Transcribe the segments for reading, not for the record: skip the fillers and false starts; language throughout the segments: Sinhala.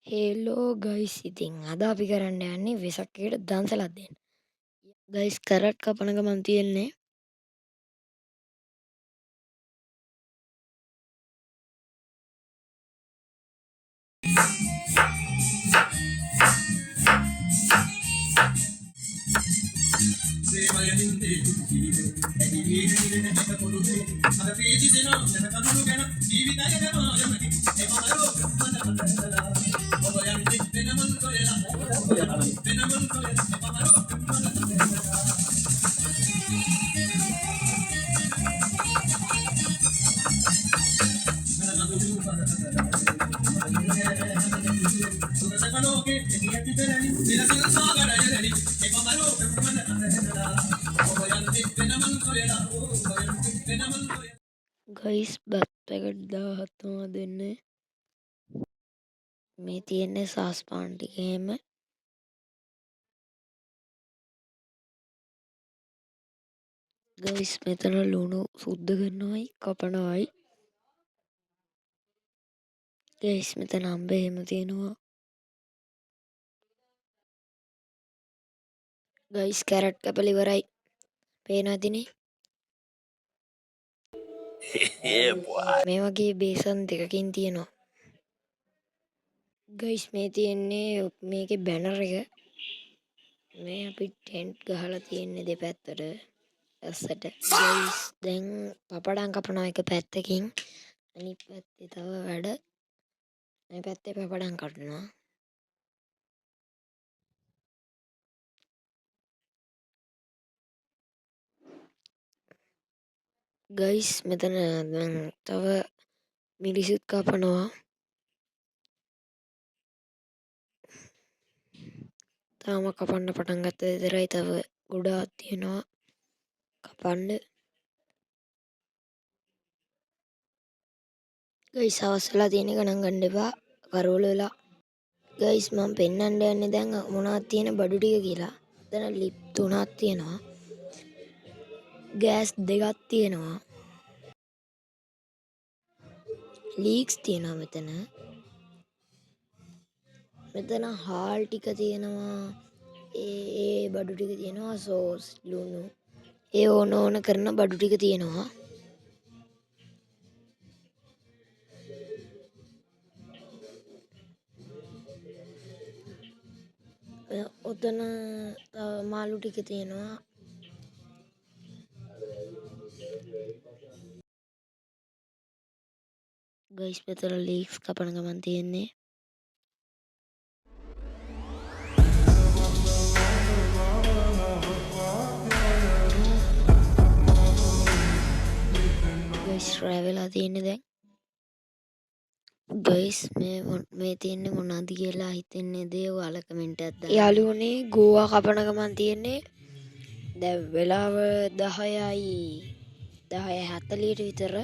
හේලෝ ගයිස් ඉතින් අද අපි කරන්න යන්නේ වෙසක් එකට දන්සලක් දෙන්න. ගයිස් කරට් කපන ගමන් තියෙන්නේ ගයිස් බත් පැකට් 17 තමයි දෙන්නේ. මේ තියෙන්නේ සාස් පාන් ටික එහෙම. ගයිස් මෙතන ලුණු සුද්ධ කරනවයි කපනවයි. ගයිස් මෙතන අම්බ එහෙම තියෙනවා. ගයිස් කැරට් කැපලා ඉවරයි. පේනවා ඇතිනේ. මේ වගේ බේසන් දෙකකින් තියෙනවා. ගයිස් මේ තියෙන්නේ මේකේ බැනර් එක. මේ අපි ටෙන්ට් ගහලා තියෙන්නේ දෙපැත්තට ඇස්සට. ගයිස් දැන් පපඩම් කපනවා එක පැත්තකින්. අනිත් පැත්තේ තව වැඩ. මේ පැත්තේ පපඩම් කපනවා. ගයිස් මෙතන දැන් තව මිරිසුත් කපනවා. තාම කපන්න පටන් ගත්ත විතරයි. තව ගොඩාක් තියෙනවා කපන්න. ගයිස් හවස් වෙලා තියෙන ගණන් ගන්න එපා. කරවල වෙලා. ගයිස් මම පෙන්වන්න යන්නේ දැන් මොනවද තියෙන බඩු ටික කියලා. එතන ලිප් 3ක් තියෙනවා. ගෑස් 2ක් තියෙනවා. ලීක්ස් තියෙනවා මෙතන. මෙතන හාල් ටික තියෙනවා. ඒ බඩු ටික තියෙනවා. සෝස් ලුණු ඒ ඕන කරන බඩු ටික තියෙනවා. ඔතන මාළු ටික තියෙනවා. ගයිස් මෙතන ලීක්ස් කපන ගමන් තියෙන්නේ. ගයිස් රෑ වෙලා තියෙන්නේ දැන්. ගයිස් මේ තියෙන්නේ මොනවද කියලා හිතන්නේ දේ ඔයාලා කමෙන්ට් එකක් දාන්න. යාළුවනේ ගෝවා කපන ගමන් තියෙන්නේ. දැන් වෙලාව 10:40ට විතර.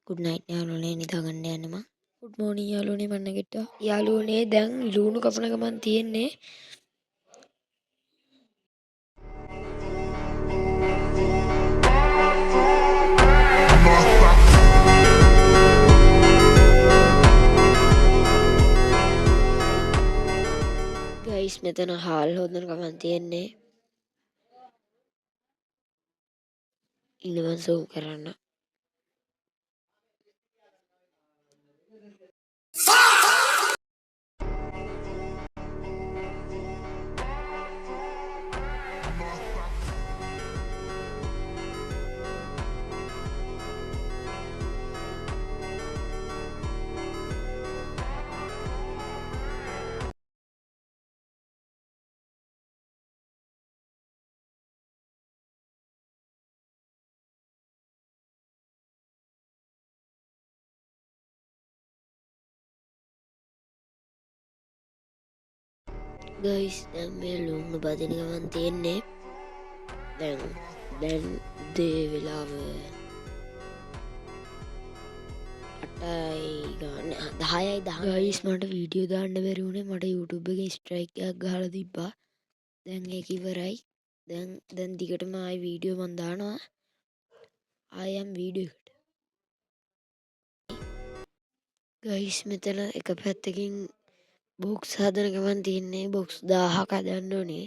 ගුඩ් නයිට් යාළුවනේ නිදා ගන්න යන්න මං. ගුඩ් මෝර්නිං යාළුවනේ මම නැගිට්ටා. යාළුවනේ දැන් ලුණු කපන ගමන් තියෙන්නේ. ගයිස් මෙතන හාල් හොදන ගමන් තියෙන්නේ. ඉන්න මං සූම් කරන්න. ගයිස් දැන් මේ ලුණු බදින ගමන් තියෙන්නේ. දැන් දේ වෙලාව 8යි ගාන 10යි 10. ගයිස් මට වීඩියෝ දාන්න බැරි වුණේ. මට YouTube එකේ ස්ට්‍රයික් එකක් ගහලා තිබ්බා. දැන් ඒක ඉවරයි. දැන් දිගටම ආයි වීඩියෝ මන් දානවා. ආයම් වීඩියෝ එකට. ගයිස් මෙතන එක පැත්තකින් බොක්ස් හදන ගමන් තියෙන්නේ බොක්ස් 1000ක් හදන්න ඕනේ.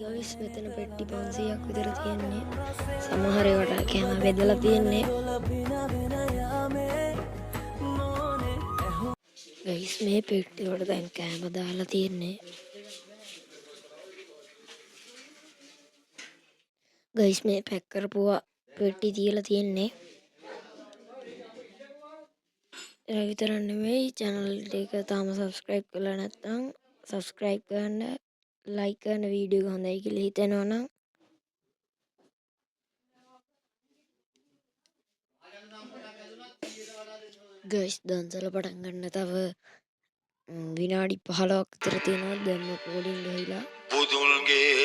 ගයිස් මෙතන පෙට්ටි 500ක් විතර තියෙන්නේ. සමහර ඒවාට කැම බෙදලා තියෙන්නේ. ගයිස් මේ පෙට්ටි වලට දැන් කැම දාලා තියෙන්නේ. ගයිස් මේ පැක් කරපුවා පෙට්ටි තියලා තියෙන්නේ. ඒ විතරක් නෙමෙයි channel එක තාම subscribe කරලා නැත්නම් subscribe කරන්න, like කරන වීඩියෝ එක හොඳයි කියලා හිතෙනවා නම් ගයිස් දන්සල පටන් ගන්න තව විනාඩි 15ක් විතර තියෙනවා. දැන් රෙකෝඩින් ගහලා බුදුල්ගේ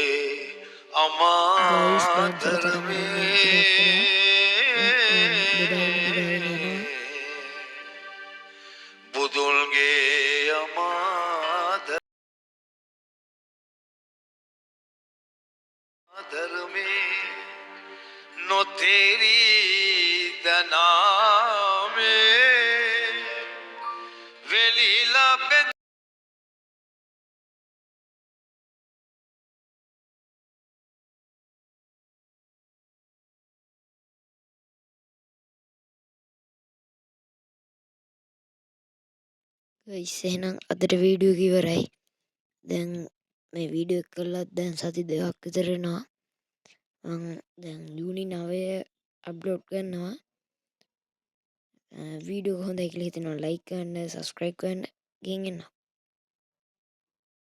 අමාදරමේ බුදුල්ගේ අමාදරමේ නොතේරී දනාමේ වෙලිලා බෙද ගයිස් එහෙනම් අදට වීඩියෝ එක ඉවරයි. දැන් මේ වීඩියෝ එක කළා දැන් සති 2ක් විතර වෙනවා. මම දැන් ජූනි 9 අප්ලෝඩ් කරනවා. වීඩියෝ එක හොඳයි කියලා හිතෙනවා like කරන්න, subscribe කරන්න. ගෙන් එන්න.